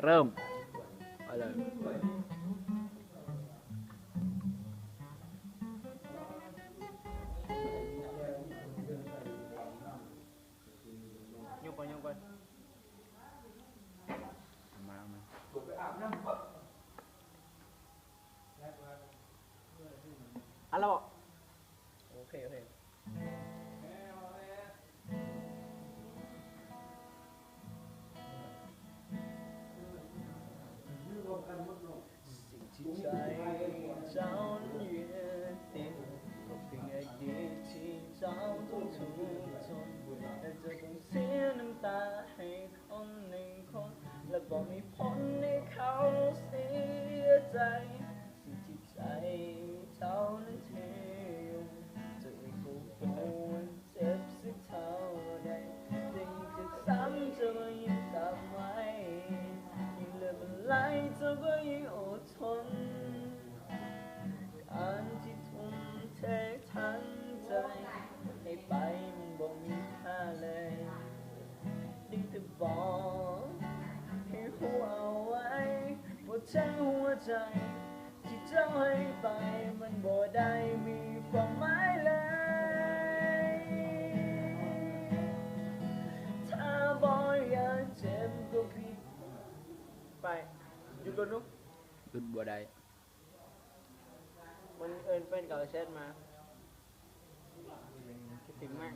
เริ่มไปเลยยกไปมาอ่ะเราบอกโอเคสิ่งที่ใจเจ้านั้นยืนติดก็เพียงไอ้ดีที่เจ้าต้องทุกข์ทนและจะต้องเสียน้ำตาให้คนหนึ่งคนและบอกมีผลให้เขาเสียใจสิ่งที่ใจเจ้านั้นเทอยู่จะไม่กูปวดเจ็บสักเท่าใดแต่ยิ่งจะซ้ำจะก็ยิ่งจำไว้ยิ่งเลือดมันไหลเธอก็ยิ่งอดทนการที่ทุ่มเททั้งใจให้ไปมันบ่มีค่าเลยได้แต่บอกให้หัวเอาไว้ว่าทั้งหัวใจที่เจ้าให้ไปมันบ่ได้มีความหมายเลยถ้าบ่อยากเจ็บก็ผิดไปหยุดก่อนนุ๊กหยุดบ่ได้มันเอินเป็นกับเช็ดมาคิดถึงมาก